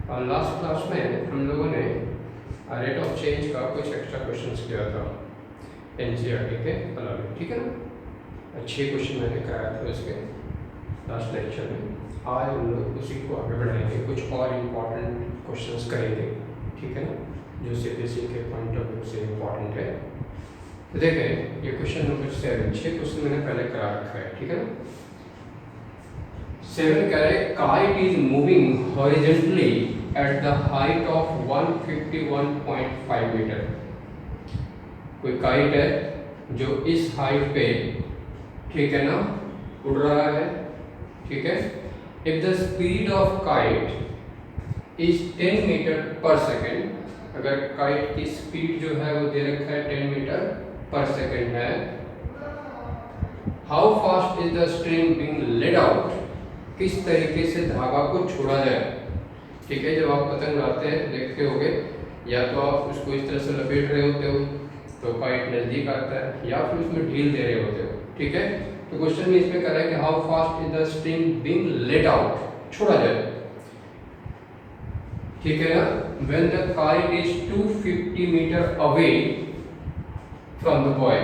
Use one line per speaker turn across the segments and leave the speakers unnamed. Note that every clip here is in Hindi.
और लास्ट क्लास में हम लोगों ने रेट ऑफ चेंज का कुछ एक्स्ट्रा क्वेश्चंस किया था एनसीईआरटी के अलावा, ठीक है ना। 6 क्वेश्चन मैंने कराया था उसके लास्ट लेक्चर में। आज हम लोग उसी को आगे बढ़ाएंगे, कुछ और इम्पॉर्टेंट क्वेश्चंस करेंगे, ठीक है ना, जो सीबीएसई के पॉइंट ऑफ व्यू से इम्पॉर्टेंट है। तो देखें, ये क्वेश्चन नंबर 7, 6 क्वेश्चन मैंने पहले करा रखा है, ठीक है ना। 7 कह रहे kite is moving horizontally at the height of 151.5 meter. कोई काइट है जो इस हाइट पे, ठीक है ना, उड़ रहा है, ठीक है। If the speed of kite is 10 meter per second, अगर काइट की स्पीड जो है वो दे रखा है 10 मीटर पर सेकेंड है, how fast is the string being laid out, किस तरीके से धागा को छोड़ा जाए, ठीक है। जब आप पतंग उड़ाते हैं देखते होगे, या तो आप उसको इस तरह से लपेट रहे होते हो तो काइट नजदीक आता है, या फिर उसमें ढील दे रहे होते हो, ठीक है। तो क्वेश्चन में इसमें कह रहा है कि how fast is the string being let out, छोड़ा जाए, ठीक है ना। When the kite is 250 meter away from the boy,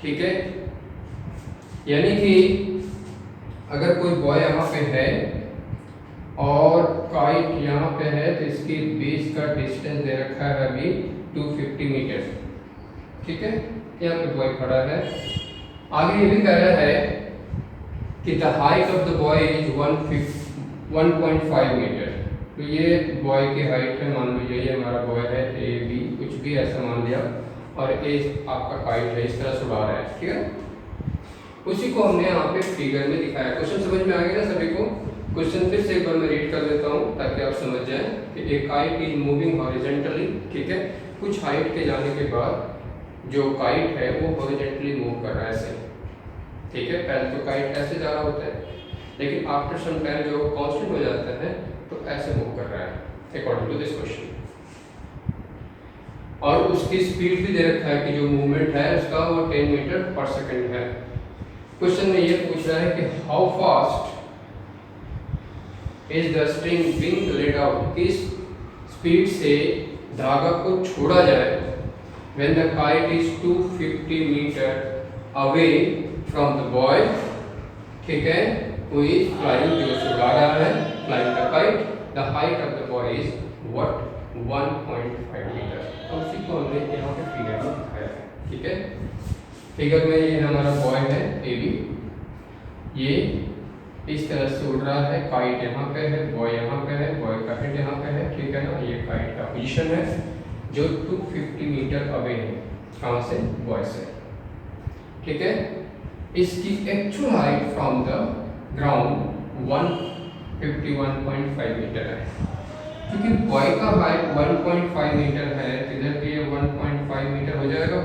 ठीक है। यानी कि अगर कोई बॉय यहाँ पे है और काइट यहाँ पे है, तो इसकी बेस का डिस्टेंस दे रखा है अभी 250 मीटर, ठीक है। यहाँ पे बॉय खड़ा है। आगे ये भी कह रहा है कि the height of the boy is 1.5 meter. तो ये बॉय की हाइट है, मान लीजिए ये हमारा बॉय है, ए बी कुछ भी ऐसा मान लिया, और ए आपका काइट है, इस तरह से उड़ा रहा है, ठीक है। उसी को हमने यहाँ पे फिगर में दिखाया। क्वेश्चन समझ में आ गया ना सभी को? क्वेश्चन फिर से एक बार मैं रीड कर देता हूँ ताकि आप समझ जाएं कि एक काइट इज मूविंग हॉरिजॉन्टली, ठीक है। कुछ हाइट के जाने के बाद जो काइट है वो हॉरिजॉन्टली मूव कर रहा है ऐसे, ठीक है। पहले तो काइट ऐसे जा रहा होता है, लेकिन आफ्टर सम टाइम जो कांस्टेंट हो जाता है तो ऐसे मूव कर रहा है अकॉर्डिंग टू दिस क्वेश्चन। और उसकी स्पीड भी दे रखा है कि जो मूवमेंट है उसका वो 10 मीटर पर सेकंड है। क्वेश्चन में ये पूछ रहा है कि how fast is the string being let out, किस स्पीड से धागा को छोड़ा जाए when the kite is 250 meter away from the boy, ठीक है, हु इज फ्लाइंग, जो उड़ा रहा है, flying the kite. The height of the boy is what 1.5 meter. तो उसी को हमने यहाँ पे फिगर में दिखाया है, ठीक है। फिगर में ये हमारा बॉय है ए बी, ये इस तरह से उड़ रहा है, काइट यहाँ पे है, बॉय यहाँ पे है, बॉय का हेड यहाँ पे है, ठीक है ना। ये काइट का पोजीशन है जो 250 मीटर अवे है, कहाँ से? बॉय से, ठीक है। इसकी actual height from the ground 151.5 meter है। क्योंकि बॉय का हाइट 1.5 मीटर है, इधर भी ये 1.5 मीटर हो जाएगा,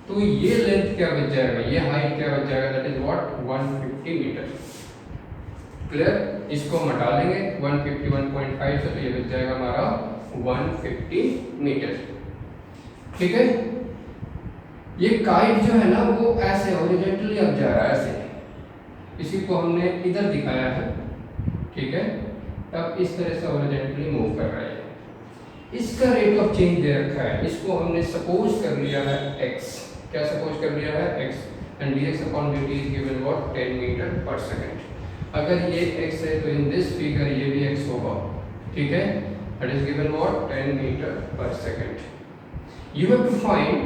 तो ये लेंथ क्या बच जाएगा, ये हाइट क्या बच जाएगा, that is what 150 meter. Clear? इसको हम हटा लेंगे 151.5 से, तो ये बच जाएगा हमारा 150 मीटर, ठीक है। ये काइट जो है ना वो ऐसे हॉरिजॉन्टली अब जा रहा है ऐसे, इसी को हमने इधर दिखाया है, ठीक है। अब इस तरह से हॉरिजॉन्टली मूव कर रहा है। इसका रेट ऑफ चेंज दे रखा है, इसको हमने सपोज कर लिया है x। क्या सपोज कर लिया है? x, एंड dx upon dt is given what 10 meter per second. अगर ये x है तो इन दिस फिगर ये भी x होगा, ठीक है। That is given what 10 meter per second. You have to find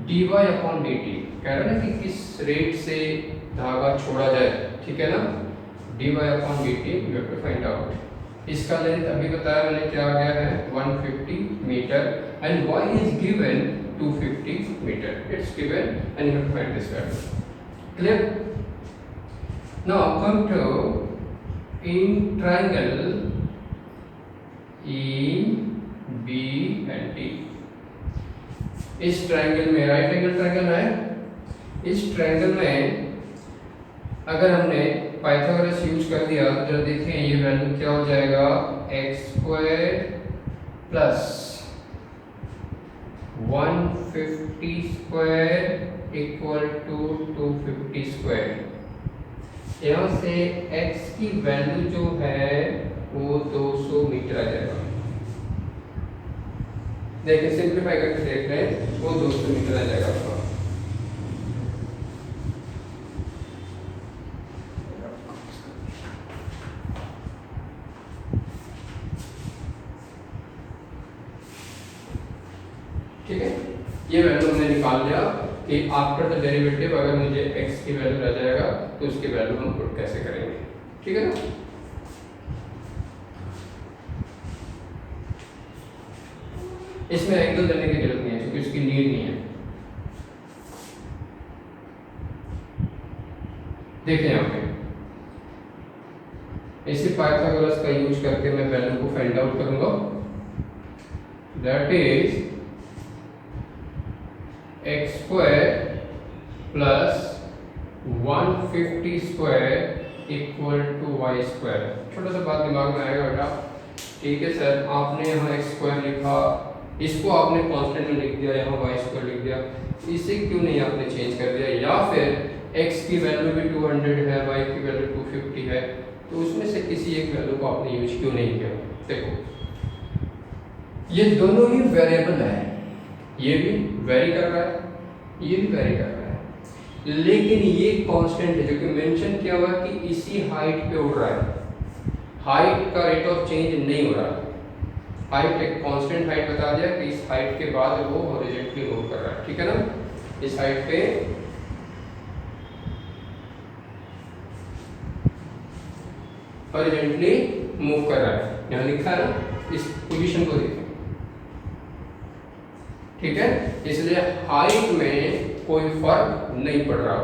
dy upon dt। कह रहा है ना कि किस रेट से धागा छोड़ा जाए, ठीक है ना। dy upon dt you have to find out. इसका लेंथ अभी बताया मैंने क्या आ गया है 150 meter, and y is given 250 meter, it's given and you have to find this value. Clear? Now come to in triangle E B and D। इस ट्रायंगल में राइट एंगल ट्रायंगल है, इस ट्रायंगल में अगर हमने पाइथागोरस यूज कर दिया तो जरा देखें ये वैल्यू क्या हो जाएगा, x² प्लस 150² इक्वल टू 250²। यहाँ से x की वैल्यू जो है वो 200 मीटर देखिए सिंप्लीफाई करके देख रहे हैं, वो 200 मीटर आ जाएगा आपका। ठीक है, ये वैल्यू हमने निकाल लिया कि आफ्टर द डेरिवेटिव अगर मुझे x की वैल्यू रह जाएगा तो उसकी वैल्यू हम पुट कैसे करेंगे। ठीक है ना, इसमें एंगल देने की जरूरत नहीं है क्योंकि उसकी नीड नहीं है। देखिए यहाँ पे इसी पाइथागोरस का यूज करके मैं वैल्यू को फाइंड आउट करूंगा, that is x square plus 150 square equal to y square. छोटा सा बात दिमाग में आएगा बेटा, ठीक है सर आपने यहाँ x स्क्वायर लिखा, इसको आपने कांस्टेंट में लिख दिया, यहाँ y स्क्वायर लिख दिया, इसे क्यों नहीं आपने चेंज कर दिया, या फिर x की वैल्यू भी 200 है, y की वैल्यू 250 है, तो उसमें से किसी एक वैल्यू को आपने यूज क्यों नहीं किया। देखो ये दोनों ही वेरिएबल है, ये भी वेरी कर रहा है, ये भी वेरी कर रहा है, लेकिन ये कांस्टेंट है जो कि मेंशन किया हुआ है कि इसी हाइट पे उड़ रहा है, हाइट का रेट ऑफ चेंज नहीं हो रहा। हाइट एक कांस्टेंट हाइट बता दिया कि इस हाइट के बाद वो हॉरिजॉन्टली मूव कर रहा है। ठीक है ना, इस हाइट पे हॉरिजॉन्टली मूव कर रहा है, यहाँ लिखा है ना, इस पोजीशन को देखिए। ठीक है, इसलिए हाइट में कोई फर्क नहीं पड़ रहा,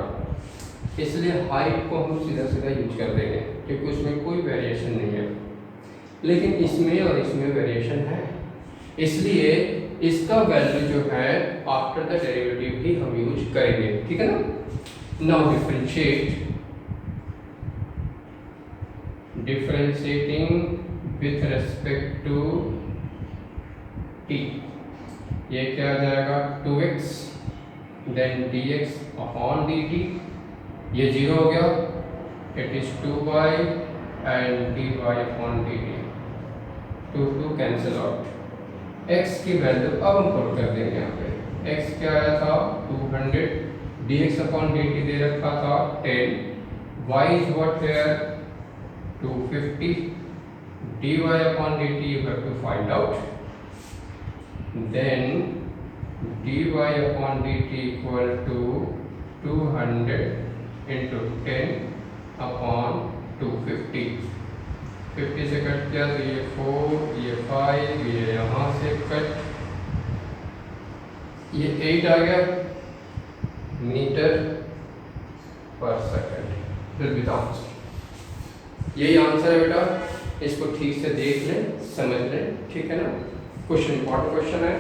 इसलिए हाइट को हम सीधा सीधा यूज कर देंगे क्योंकि उसमें कोई वेरिएशन नहीं है। लेकिन इसमें और इसमें वेरिएशन है, इसलिए इसका वैल्यू जो है आफ्टर द डेरिवेटिव ही हम यूज करेंगे। ठीक है ना, now differentiating with respect to t, ये क्या आ जाएगा 2x then dx upon dt, ये 0 हो गया, it is 2y and dy upon dt, 2 cancel out. x की वैल्यू अब हम पुट कर देंगे यहाँ पे, x क्या आया था 200, dx अपॉन dt दे रखा था 10, y is what here 250, dy upon dt you have to find out, then dy upon dt equal to 200 into 10 upon 250, 50 से कट गया तो ये 4, ये 5, ये यहाँ से कट, ये 8 आ गया metre per second. Will be the answer, यही आंसर है बेटा, इसको ठीक से देख लें, समझ लें। ठीक है ना, क्वेश्चन इंपॉर्टेंट क्वेश्चन है।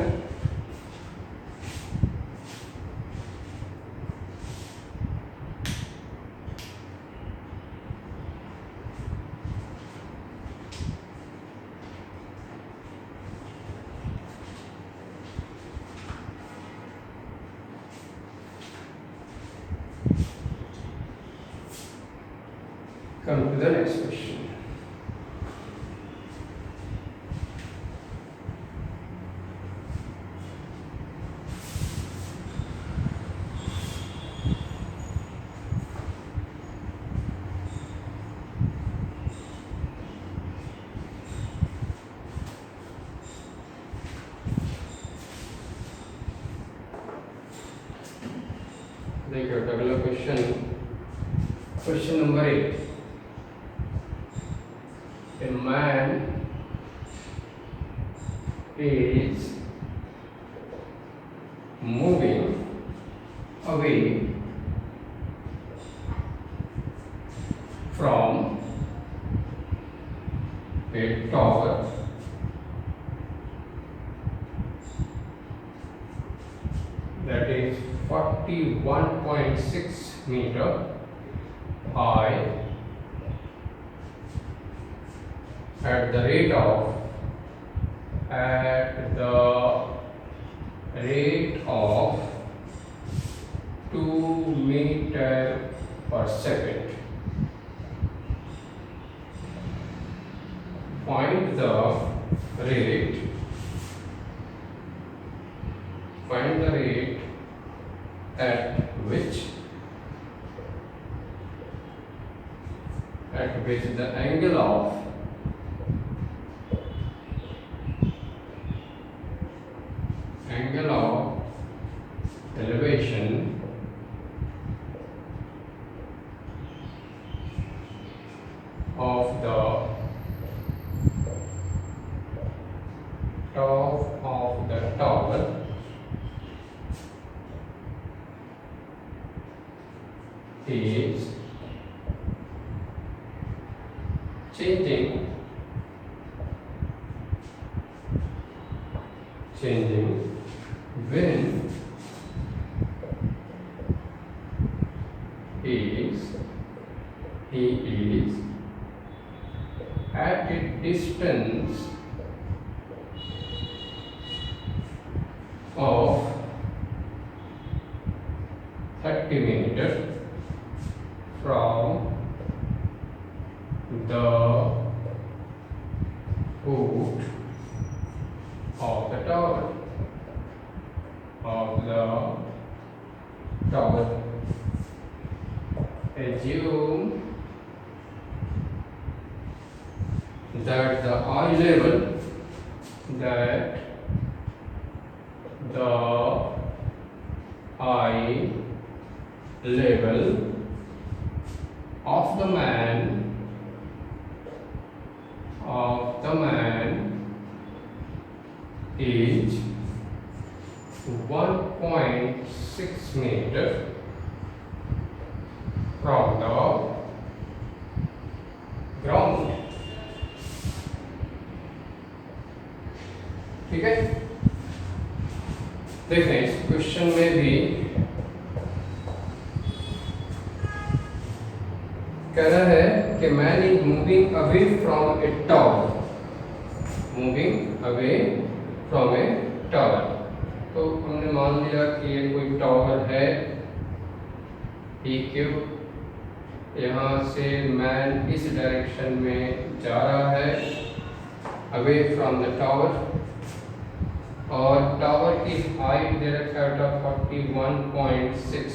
Come to the next question. देखिए अगला question, question number 8, a man is moving away from a tower that is 41.6 meter high at the rate of 2 meter per second. Find the rate find the rate at which the angle of elevation of the top of the tower is changing when he is at a distance of 30 meters from the foot of the tower. Assume that the eye level of the man is 1.6 meter from the ground. ठीक है, देखें इस क्वेश्चन में भी कह रहा है कि man is moving away from a tower, तो हमने मान लिया कि ये कोई टावर है, ठीक है। यहाँ से मैन इस डायरेक्शन में जा रहा है अवे फ्रॉम द टावर, और टावर की हाइट दे रखा है 41.6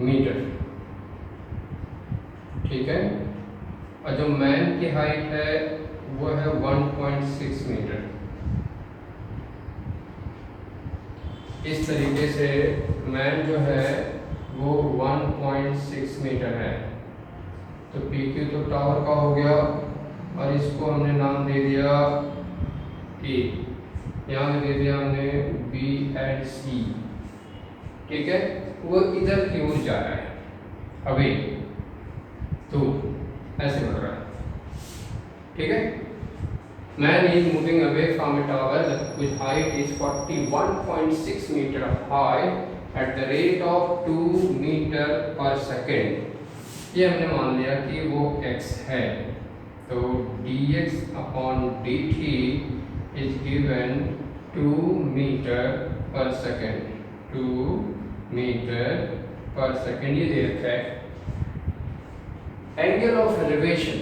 मीटर, ठीक है, और जो मैन की हाइट है वो है 1.6 मीटर। इस तरीके से मैन जो है वो 1.6 मीटर है, तो PQ तो टावर का हो गया, और इसको हमने नाम दे दिया E, यहाँ दे दिया हमने B and C, ठीक है। वो इधर की ओर जा रहा है अभी, तो ऐसे बढ़ रहा है, ठीक है। Man is moving away from a tower which height is 41.6 meter high at the rate of 2 meter per second. ये हमने मान लिया कि वो x है, तो dx upon dt is given 2 meter per second, 2 meter per second ये दे रखा है। एंगल ऑफ एलिवेशन,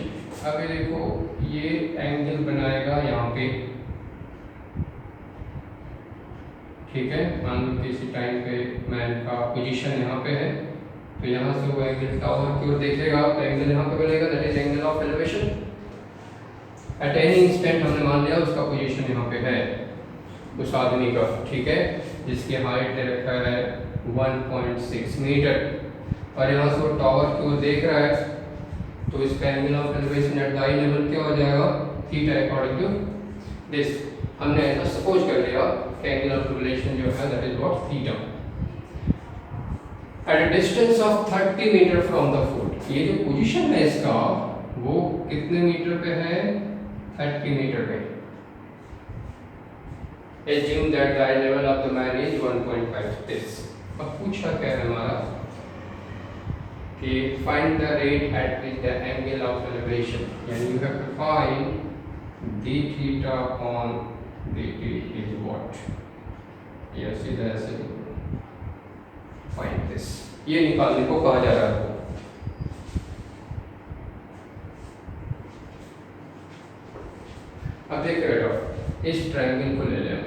अब ये देखो ये एंगल बनाएगा यहाँ पे, ठीक है। मान लो किसी टाइम पे मैन का पोजीशन यहाँ पे है, तो यहाँ से वो एंगल टावर की ओर देखेगा, तो एंगल यहाँ पे बनेगा, that is angle of elevation. At any instant हमने मान लिया उसका पोजीशन यहाँ पे है उस आदमी का, ठीक है, जिसकी हाइट दे रखा है 1.6 मीटर, और यहाँ से वो टावर की ओर देख रहा है, तो इसका angle of elevation at the I level क्या हो जाएगा, थीटा अकॉर्डिंग टू दिस। हमने ऐसा सपोज कर लिया कि एंगल ऑफ एलिवेशन जो है that is what, theta, at a distance of 30 meter from the foot. ये जो पोजीशन है इसका वो कितने मीटर पे है, 30 मीटर पे। Assume that the eye level of the man is 1.5 this। अब पूछा क्या है हमारा कि find the rate at which the angle of elevation, and you have to find d theta upon dt is what। yes, सीधा ऐसे find this, ये निकालने को कहा जा रहा है। अब देखिए बेटा, इस ट्रायंगल को ले लें,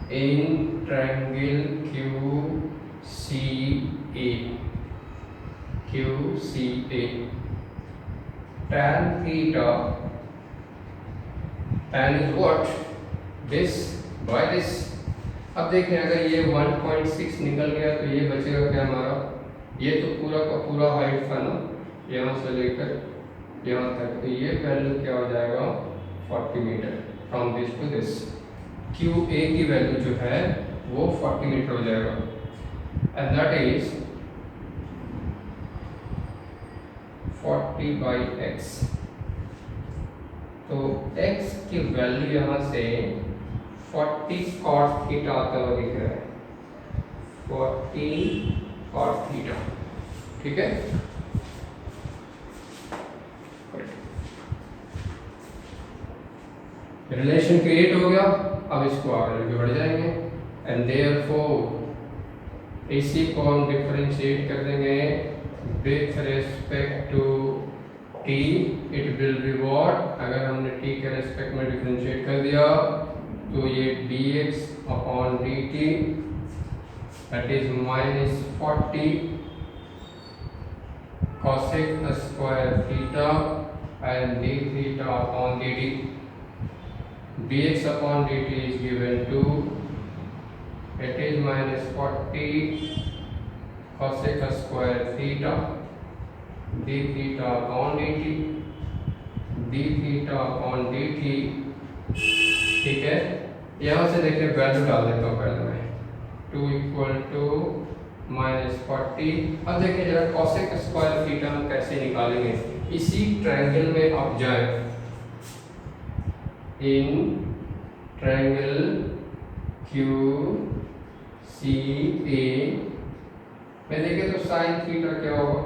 in triangle QCA, tan theta, tan is what, this by this। अब देखें अगर ये 1.6 निकल गया तो ये बचेगा क्या हमारा, ये तो पूरा का पूरा हाइट था ना यहाँ से लेकर यहाँ तक, तो ये वैल्यू क्या हो जाएगा 40 meter from this to this. QA की वैल्यू जो है वो 40 मीटर हो जाएगा, and that is 40 by x। तो x की वैल्यू यहाँ से 40 cot थीटा आता हुआ दिख रहा है, 40 cot थीटा, ठीक है। रिलेशन क्रिएट हो गया, अब इसको आगे बढ़ जाएंगे, एंड देयरफॉर इसी को हम डिफरेंशिएट कर देंगे with respect to t, it will be what, अगर हमने t के रेस्पेक्ट में डिफरेंशिएट कर दिया तो ये dx upon dt that is minus 40 cosec square theta and d theta upon dt। dx upon dt is given to, it is minus 40 cosec square theta d theta upon dt, d theta upon dt, ठीक है। यहाँ से देखिए वैल्यू डाल देता हूँ पहले मैं, 2 इक्वल टू माइनस 40। अब देखिए जरा cosec स्क्वायर थीटा हम कैसे निकालेंगे, इसी ट्रायंगल में आप जाए, इन ट्रायंगल QCA में देखें तो साइन थीटा क्या होगा,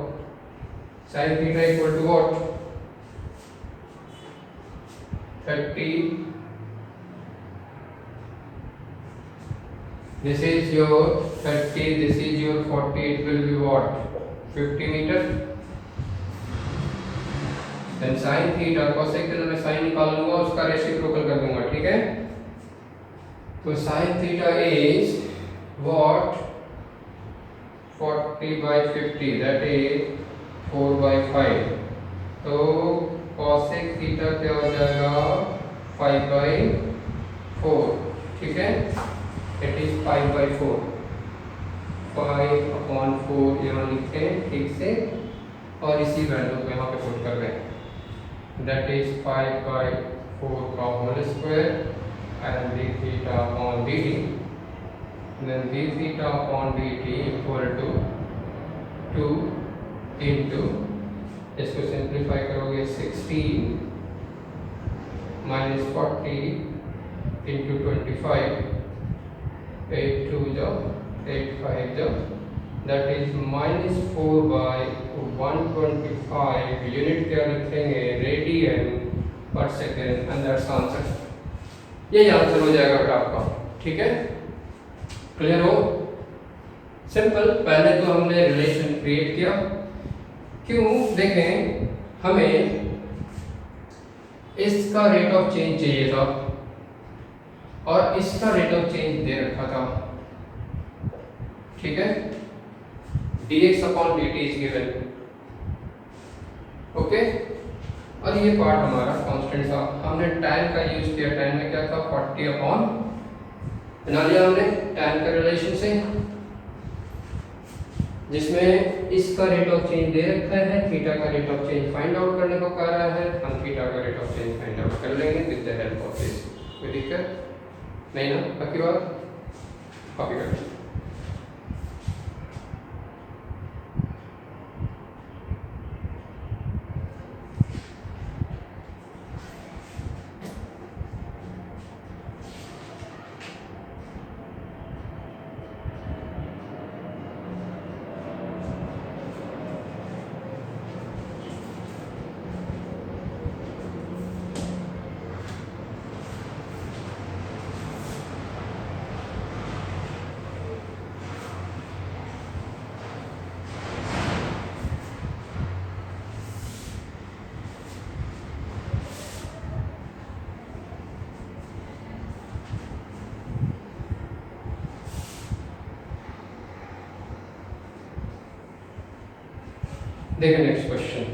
sine theta equal to what 30, this is your 30, this is your 40, it will be what 50 meter। Then sine theta cosec के लिए मैं साइन निकाल लूंगा, उसका रेसिप्रोकल कर दूंगा, ठीक है। तो sine theta is what 40 by 50, that is 4/5। तो cosec थीटा क्या हो जाएगा 5/4, ठीक है, इट इज 5/4, 5/4 यहाँ लिखें ठीक से, और इसी वैल्यू को यहाँ पे पुट कर रहे हैं, that is 5/4 का whole square and d theta upon dt, then d theta upon dt equal to 2 into, इसको सिंप्लीफाई करोगे 16 minus 40 into 25, 8 2 जो 8 5 जो, that is minus 4/125, यूनिट क्या लिखेंगे रेडियन पर सेकेंड, एंड दैट्स आंसर। ये आंसर हो जाएगा फिर आपका, ठीक है, क्लियर हो, सिंपल। पहले तो हमने रिलेशन क्रिएट किया, क्यों देखें हमें इसका रेट ऑफ चेंज चाहिए था और इसका रेट ऑफ चेंज दे रखा था, ठीक है, dx upon dt is given, okay. और ये पार्ट हमारा कांस्टेंट था, हमने tan का यूज किया, tan में क्या था 40 अपॉन, बना लिया हमने tan का रिलेशन से, जिसमें इसका रेट ऑफ चेंज दे रखा है, थीटा का rate of change find out करने को कह रहा है, हम थीटा का rate of change find out कर लेंगे with the help of this. कोई दिक्कत नहीं ना, बाकी बात कॉपी कर लेंगे। देखिए next question.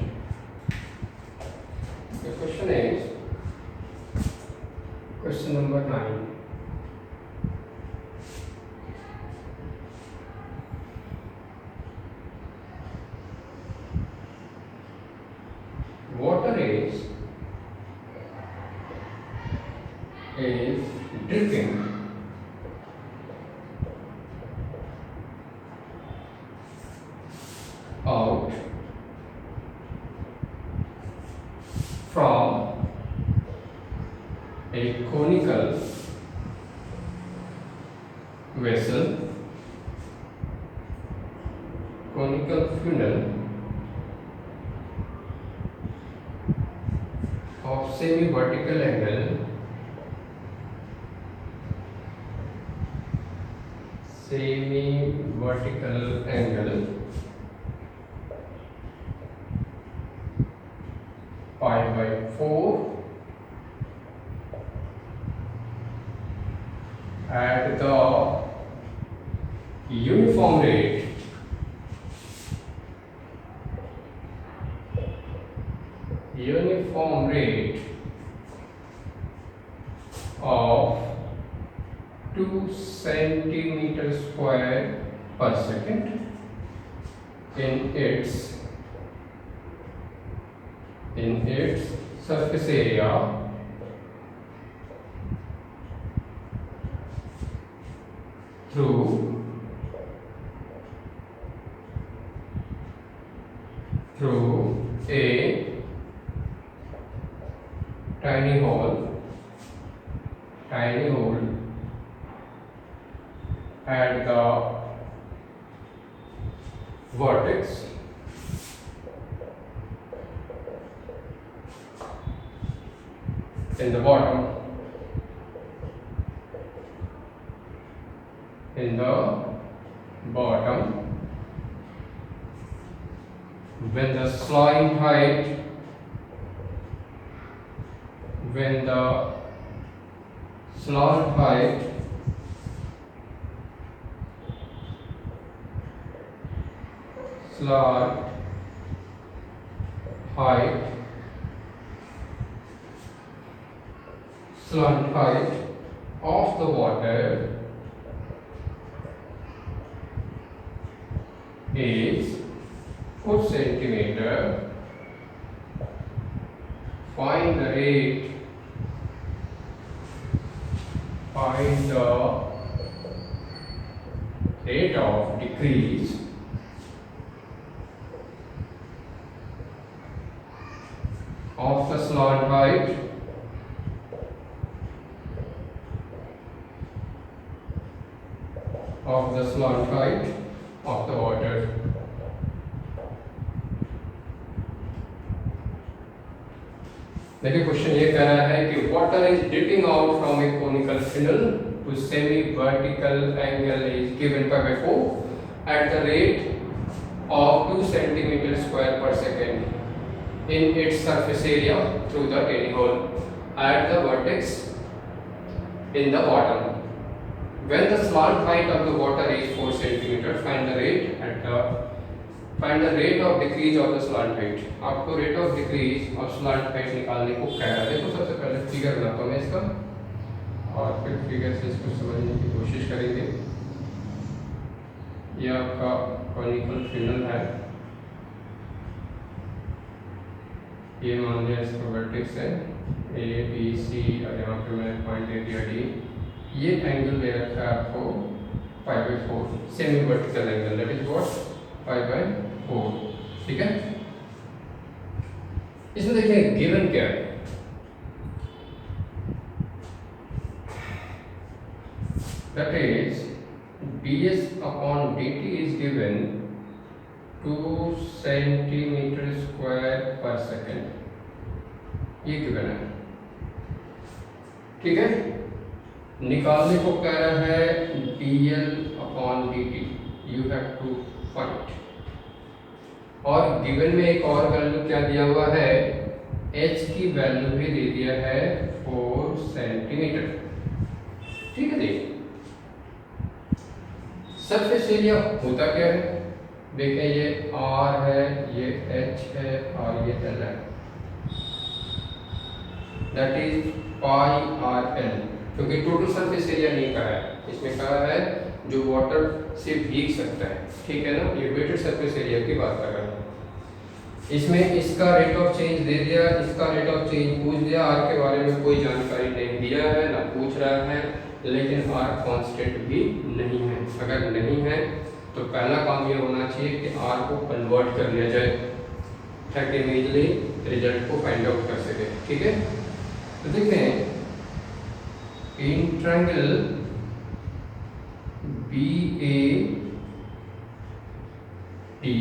The question is question number 9. Water is dripping out from a conical vessel, conical funnel of semi-vertical angle, pi by 4 at the uniform rate of 2 centimeter square per second in its surface area through a tiny hole at the vertex in the bottom, when the slant height of the water is 4 centimeter. Find the rate of decrease of the slant height of the water. देखिए क्वेश्चन ये कह रहा है कि water is dripping out from a conical funnel whose semi-vertical angle is given by 4 at the rate of 2 centimeter square per second in its surface area through the tiny hole at the vertex in the bottom. When the slant height of the water is 4 centimeter, find the rate of decrease of the slant height. आपको rate of decrease of slant height निकालने को कह रहा है. देखो सबसे पहले फिगर बनाता हूँ मैं इसका और फिर फिगर से इसको समझने की कोशिश करेंगे. ये आपका कॉनिकल फिनल है, ये मान लिया इसका वर्टेक्स है ए बी सी और यहाँ पे मैंने पॉइंट दे दिया डी. ये एंगल दे रखा है आपको पाई by 4 semi vertical angle, that is what pi by 4. ठीक है. इसमें देखिए गिवन क्या है, that is ds upon dt is given 2 centimeter square per second. ये गिवन है. ठीक है. निकालने को कह रहा है dl upon dt, you have to find. और गिवन में एक और वैल्यू क्या दिया हुआ है, h की वैल्यू भी दे दिया है 4 सेंटीमीटर. ठीक है. देखिए सरफेस एरिया होता क्या है, देखें ये R है, ये H है और ये L है, that is pi R L, क्योंकि टोटल सरफेस एरिया नहीं कहा है, इसमें कहा है जो वाटर से भीग सकता है, ठीक है ना, ये वेटेड सरफेस एरिया की बात कर रहा है। इसमें इसका रेट ऑफ चेंज दे दिया, इसका रेट ऑफ चेंज पूछ दिया, आर के बारे में कोई जानकारी नहीं दिया है ना पूछ रहा है, लेकिन आर कांस्टेंट भी नहीं है। अगर नहीं है तो पहला काम ये होना चाहिए कि आर को कन्वर्ट कर लिया जाए ताकि इमीडिएटली रिजल्ट को फाइंड आउट कर सके, ठीक है। तो देखते हैं in triangle B A T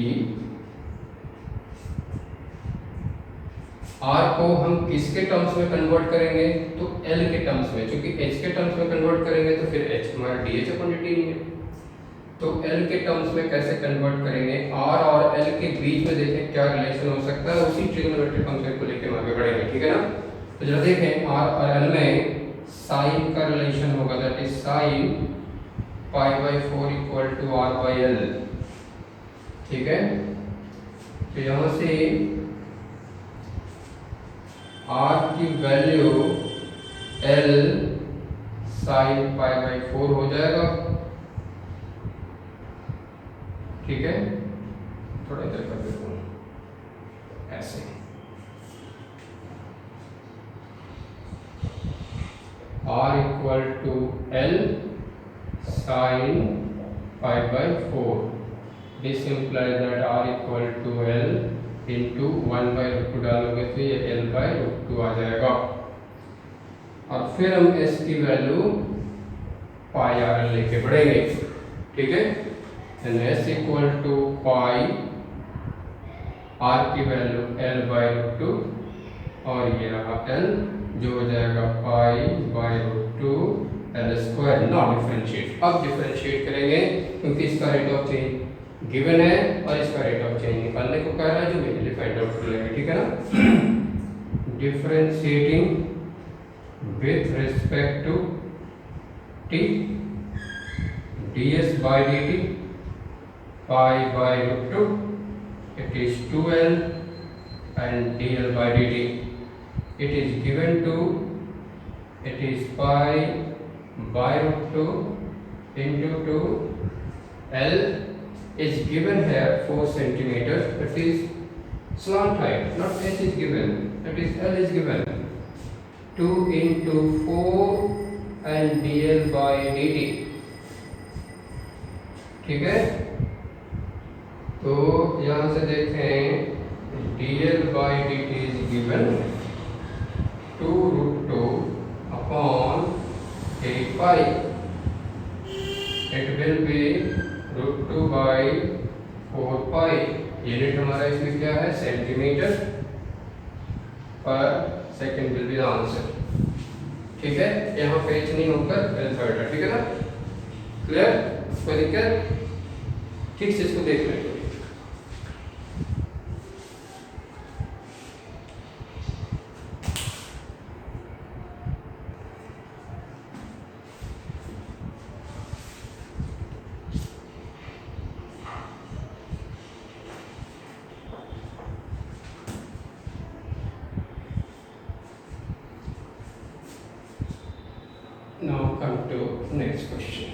R को हम किसके टर्म्स में कन्वर्ट करेंगे, तो एल के टर्म्स में, क्योंकि एच के टर्म्स में कन्वर्ट करेंगे तो फिर एच हमारा डी एच अपॉन डी नहीं है, तो एल के टर्म्स में कैसे कन्वर्ट करेंगे, आर और एल के बीच में देखें क्या रिलेशन हो सकता है, उसी ट्रिग्नोमेट्रिक फंक्शन को लेकर आगे बढ़ेंगे, ठीक है ना। तो जरा देखें आर और एल में साइन का रिलेशन होगा, that is sine pi by 4 equal to R by L, ठीक है। तो यहां से आर की value L sine pi by 4 हो जाएगा, ठीक है। थोड़ा इधर कर देता हूं ऐसे, R equal to L sine pi by 4, this implies that R equal to L into 1 by root 2 डालोगे तो ये एल बाई रूट 2 आ जाएगा, और फिर हम एस की वैल्यू पाई आर एल लेके बढ़ेंगे, ठीक है। And S equal to pi R की वैल्यू एल बाई रूट 2 और ये रहा एल जो हो जाएगा pi by root 2 L square. Not differentiate, अब डिफरेंशिएट करेंगे क्योंकि इसका रेट ऑफ चेंज गिवन है और इसका रेट ऑफ चेंज निकालने को कह रहा है, जो इजीली फाइंड आउट कर लेंगे, ठीक है ना। Differentiating with respect to T ds by dt pi by root 2, it is 2l and dl by dt, it is given to, it is pi by root 2 into 2, l is given here 4 centimeters, that is slant height, not h is given, that is l is given 2 into 4 and dl by dt, ठीक है। तो यहां से देखें dl by dt is given 2 root 2 upon 8 pi, it will be root 2 by 4 pi, unit हमारा इसमें क्या है सेंटीमीटर पर second will be the answer, ठीक है। यहाँ पे h नहीं होकर थर्ड है, ठीक है ना, क्लियर, कोई दिक्कत, ठीक से इसको देख लें। Now come to next question.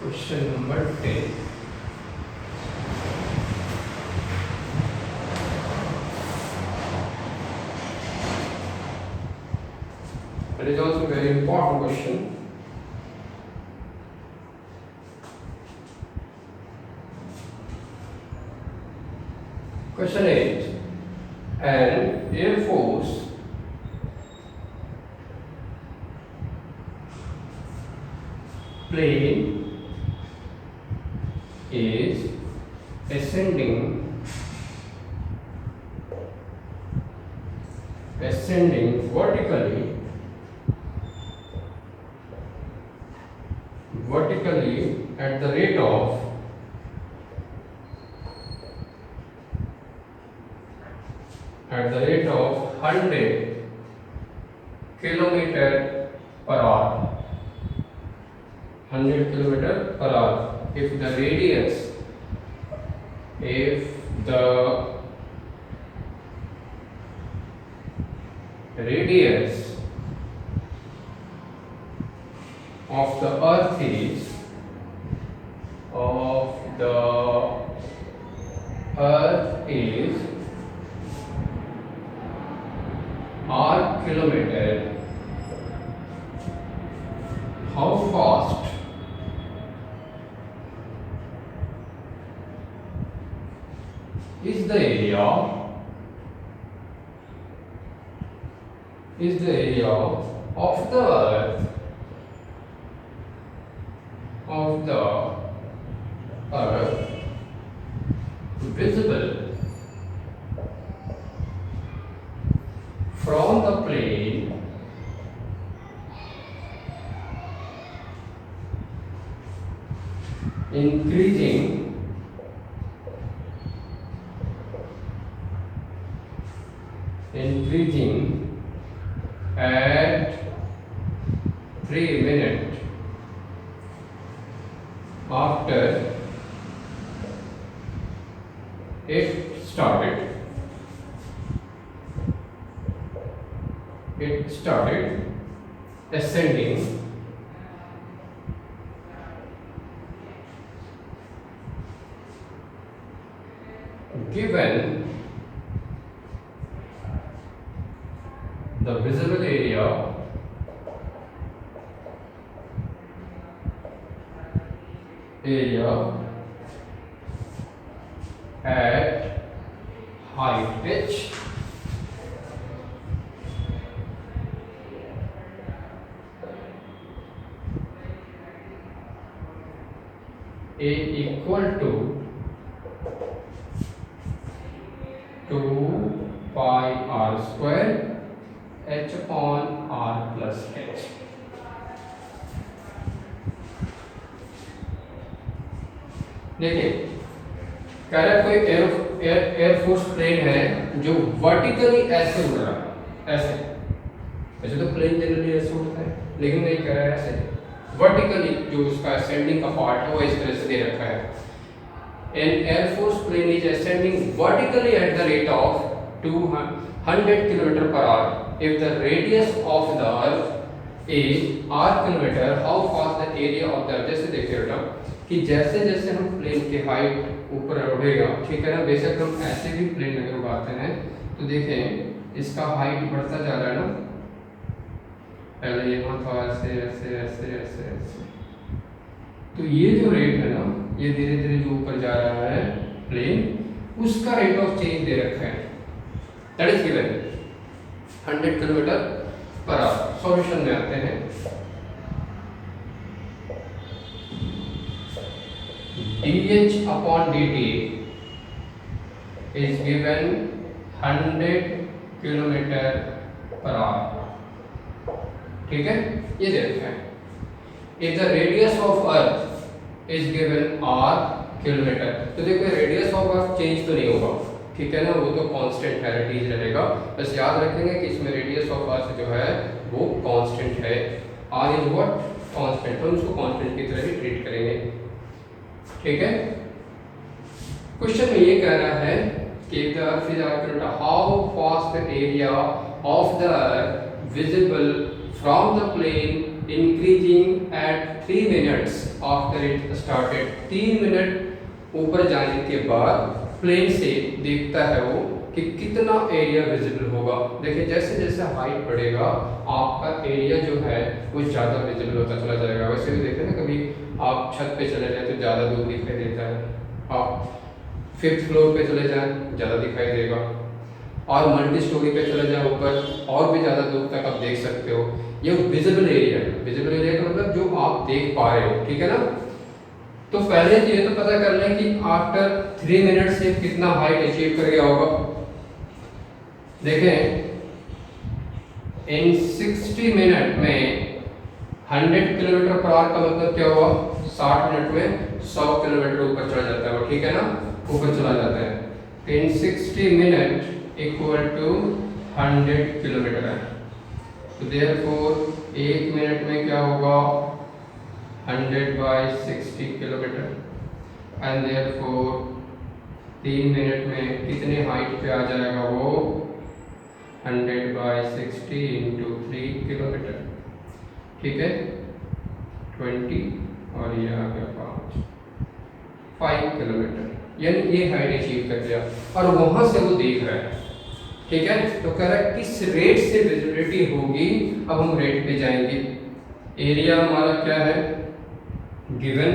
Question number 10. That is also a very important question. Question 8. An Air Force plane is ascending vertically at the rate of 100 kilometer per hour. 100 kilometer per hour. If the radius of the earth is r kilometer, how fast is the area of the earth visible from the plane increasing at 3 minutes after it started ascending given the visible area at high pitch A equal to 2 pi r square h upon r plus h. देखिए कह रहा है कोई एयरफोर्स प्लेन है जो वर्टिकली ऐसे उड़ रहा है, ऐसे तो प्लेन जनरली ऐसे उड़ता है, लेकिन नहीं कह रहा है ऐसे वर्टिकली जो उसका असेंडिंग का पार्ट है वो इस तरह से दे रखा है. An air force plane is ascending vertically at the rate of 200 km per hour. If the radius of the earth is r kilometer, how fast the area of the earth? जैसे देखिए बेटा कि जैसे जैसे हम प्लेन की हाइट ऊपर उड़ेगा, ठीक है ना, बेशक हम ऐसे भी प्लेन अगर उड़ाते हैं तो देखें इसका हाइट बढ़ता जा रहा है ना, पहले यहाँ था ऐसे ऐसे ऐसे ऐसे ऐसे, तो ये जो रेट है ना ये धीरे धीरे जो ऊपर जा रहा है प्लेन, उसका रेट ऑफ चेंज दे रखा है, that is given 100 kilometre per hour. Solution में आते हैं. dh upon dt is given 100 kilometre per hour. ठीक है, ये दे रखा है. If the radius of earth is given r kilometre, तो देखो रेडियस ऑफ अर्थ चेंज तो नहीं होगा, ठीक है ना, वो तो कांस्टेंट है, रेडियस रहेगा. बस याद रखेंगे कि इसमें रेडियस ऑफ अर्थ जो है वो कांस्टेंट है. r इज व्हाट कांस्टेंट, तो उसको कांस्टेंट की तरह ही ट्रीट करेंगे. ठीक है. क्वेश्चन में ये कह रहा है कि the earth is kilometer, how fast the area of the earth visible from the plane increasing at 3 minutes after it started. 3 minute ऊपर जाने के बाद प्लेन से देखता है वो कि कितना एरिया विजिबल होगा. देखिए जैसे जैसे हाइट बढ़ेगा आपका एरिया जो है वो ज़्यादा विजिबल होता चला जाएगा. वैसे भी देखें ना, कभी आप छत पे चले जाए तो ज़्यादा दूर दिखाई देता है, आप 5th फ्लोर पे चले जाएं ज़्यादा दिखाई देगा, और मल्टी स्टोरी पे चले जाए ऊपर और भी ज़्यादा दूर तक आप देख सकते हो. ये विजिबल एरिया है. विजिबल एरिया का मतलब जो आप देख पा रहे हो, ठीक है ना. तो पहले ये तो पता कर लें कि आफ्टर 3 मिनट से कितना हाइट अचीव कर गया होगा. देखें इन 60 मिनट में 100 किलोमीटर पर आवर का मतलब क्या हुआ, 60 मिनट में 100 किलोमीटर ऊपर चला जाता है वो, ठीक है ना, ऊपर चला जाता है. इन 60 मिनट इक्वल टू 100 किलोमीटर है। तो देयरफॉर 1 मिनट में क्या होगा 100/60 किलोमीटर एंड देयरफॉर 3 मिनट में कितने हाइट पे आ जाएगा वो 100/60 इंटू 3 किलोमीटर। ठीक है 20 और ये आ गया 5 किलोमीटर, यानी ये हाइट अचीव कर लिया और वहां से वो देख रहा है। ठीक है तो कह रहा है किस रेट से विजिबिलिटी होगी। अब हम रेट पे जाएंगे। एरिया हमारा क्या है गिवन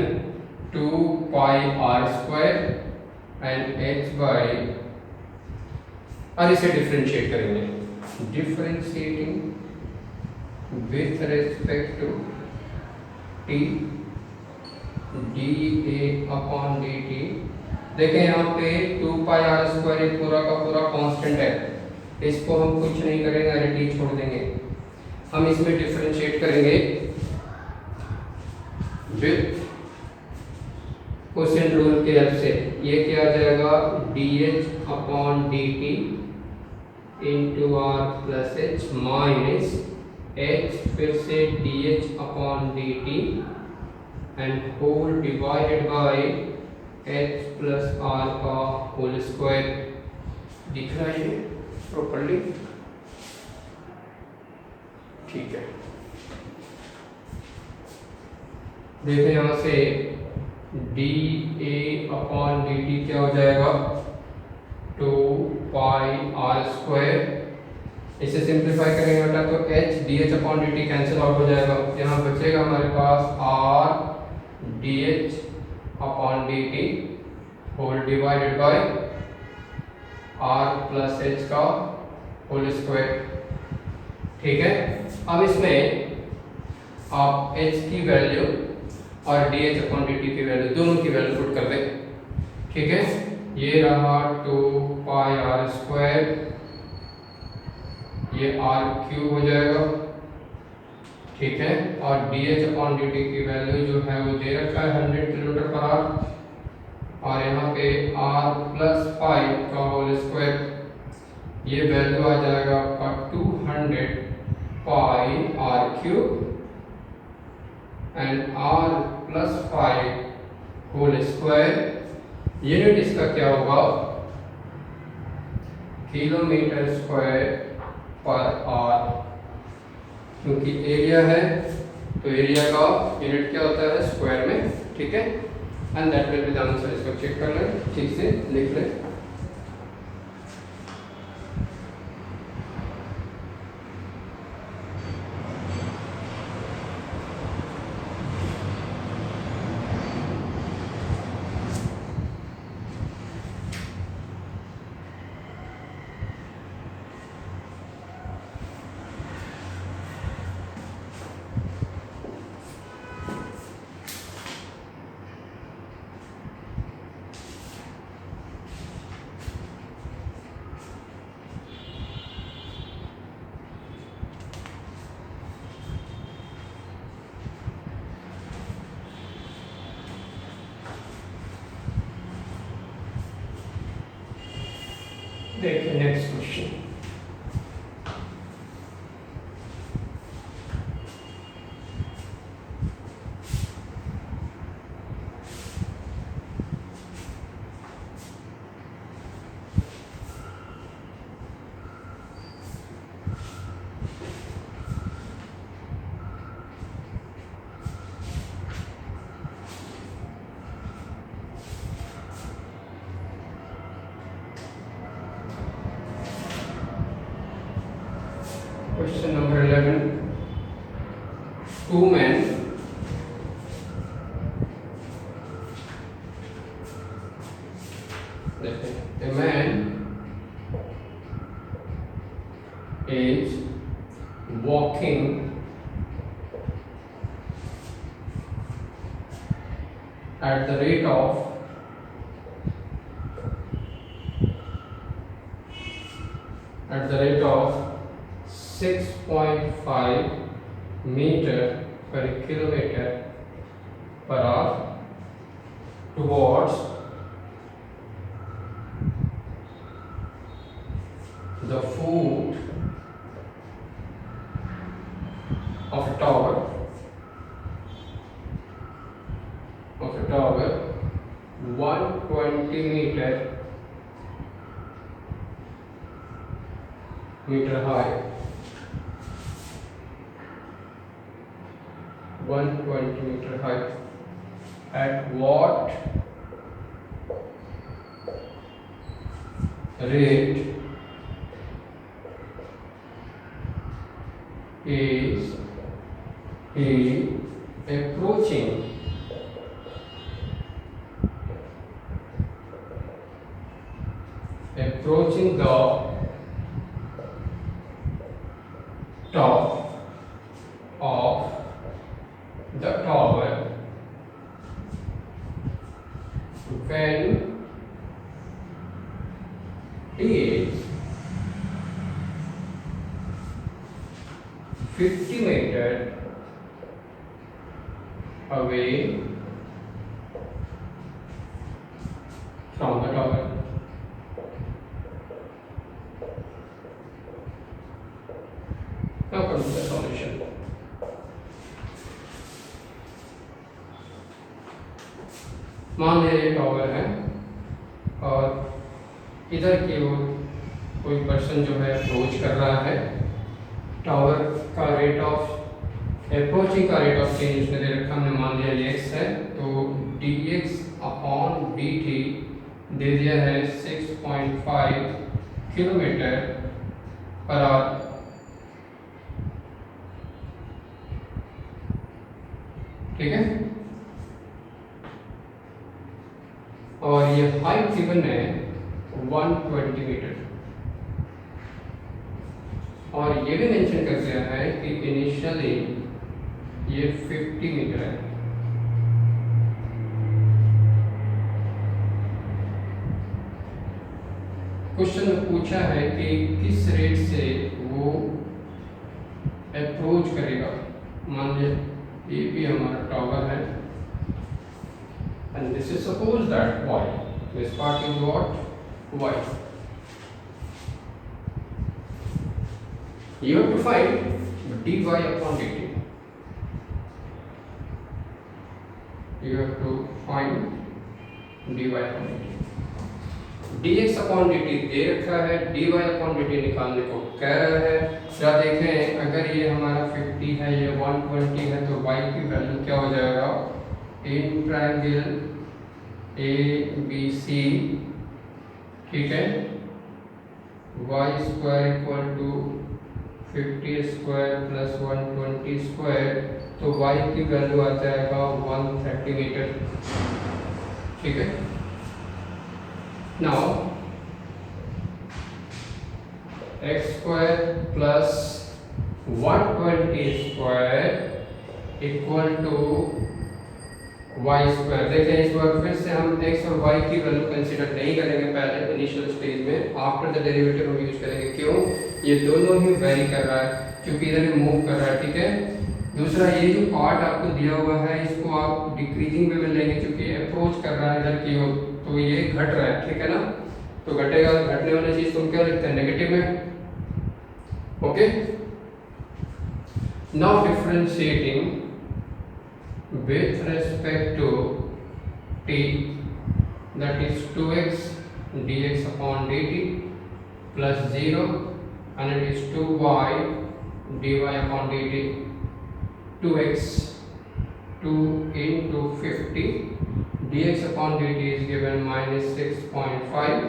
2πr² एंड h/, और इसे डिफरेंशिएट करेंगे। Differentiating with respect to t dA/dt। देखें यहाँ पे 2πr² एक पूरा का पूरा कांस्टेंट है, इसको हम कुछ नहीं करेंगे, अरे छोड़ देंगे। हम इसमें डिफरेंशिएट करेंगे विथ क्वोशिएंट रूल के हेल्प से। ये क्या आ जाएगा dH/dt into r plus h minus h फिर से dH/dt and whole divided by h plus r का होल स्क्वायर। दिख रहा है ये प्रॉपर्ली? ठीक है देखो यहाँ से dA/dt क्या हो जाएगा 2πr²। इसे सिंप्लीफाई करेंगे बेटा तो h dH/dt कैंसिल आउट हो जाएगा। यहाँ बचेगा हमारे पास r dH/dt whole divided by r plus h का होल स्क्वायर। ठीक है अब इसमें आप h की वैल्यू और dH/dt की वैल्यू दोनों की वैल्यू पुट कर दें। ठीक है ये रहा 2πr², ये r³ हो जाएगा। ठीक है और dH/dt की वैल्यू जो है वो दे रखा है 100 किलोमीटर पर आवर और यहाँ पे r प्लस 5 का होल स्क्वायर। ये वैल्यू आ जाएगा आपका 200πr³ and r plus 5 whole square. Unit इसका क्या होगा किलोमीटर स्क्वायर पर आवर, क्योंकि एरिया है तो एरिया का यूनिट क्या होता है स्क्वायर में। ठीक है and that will be the answer. इसको चेक कर लें, ठीक से लिख लें। देखिए next question. Question number 11. Two men a man is walking at the rate of 6.5 meter per kilometer per hour towards the foot of a tower 120 meter high, 120 meter high, at what rate is he approaching the top of the tower when he is 50 meters away from the tower. Now come to the solution. मान लिया ये टॉवर है और इधर की ओर कोई पर्सन जो है अप्रोच कर रहा है। टावर का रेट ऑफ अप्रोचिंग का रेट ऑफ चेंज उसने दे रखा, हमने मान लिया ये x है, तो dx अपॉन dt दे दिया है 6.5 किलोमीटर पर आवर। ठीक है, और ये हाइट गिवन है 120 मीटर, और ये भी मेंशन कर दिया है कि इनिशियली ये 50 मीटर है। क्वेश्चन में पूछा है कि किस रेट से वो अप्रोच करेगा। मान लीजिए ये भी हमारा टावर है and this is suppose that y, this part is what, y. You have to find dy upon dt. You have to find dy upon dt. dx upon dt दे रखा है, dy upon dt निकालने को कह रहा है। क्या देखें, अगर ये हमारा 50 है, ये 120 है, तो y की वैल्यू क्या हो जाएगा, इन ट्रायंगल ABC, ठीक है, y square equal to 50 square plus 120 square, तो y की वैल्यू आ जाएगा 130 मीटर। ठीक है, now x square plus 120 square equal to y square. देखें इस बार फिर से हम x और y की वैल्यू कंसीडर नहीं करेंगे पहले इनिशियल स्टेज में, आफ्टर द डेरिवेटिव हम यूज करेंगे। क्यों, ये दोनों ही वेरी कर रहा है क्योंकि इधर ही मूव कर रहा है। ठीक है, दूसरा ये जो पार्ट आपको दिया हुआ है इसको आप डिक्रीजिंग वे में लेंगे क्योंकि अप्रोच कर रहा है इधर की ओर, तो ये घट रहा है। ठीक है ना, तो घटेगा, घटने वाली चीज तुम क्या लिखते हैं, नेगेटिव में। Okay, now differentiating with respect to t, that is 2x dx upon dt plus 0 and it is 2y dy upon dt, 2x 2 into 50 dx upon dt is given minus 6.5,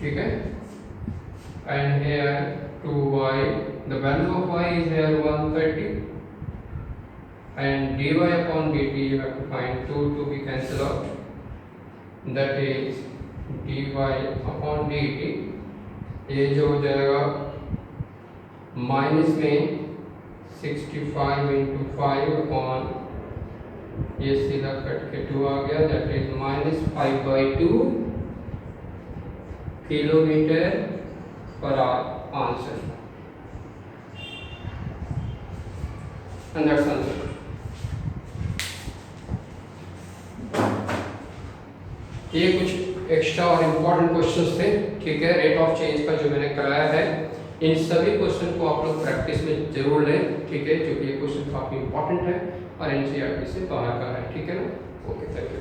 ठीक है, and here 2y, the value of y is here 130 and dy upon dt you have to find 2 to be cancelled out, that is dy upon dt, ये जो हो जाएगा माइनस में 65 इंटू 5 अपॉन, ये सीधा कट के 2 आ गया, that is minus 5/2 kilometre per hour answer, and that's answer। ये कुछ एक्स्ट्रा और इम्पोर्टेंट क्वेश्चंस थे। ठीक है, रेट ऑफ चेंज का जो मैंने कराया है इन सभी क्वेश्चन को आप लोग प्रैक्टिस में जरूर लें, ठीक है, क्योंकि ये क्वेश्चन काफी इंपॉर्टेंट है और एनसीईआरटी से बाहर का है, ठीक है ना। Okay, thank you.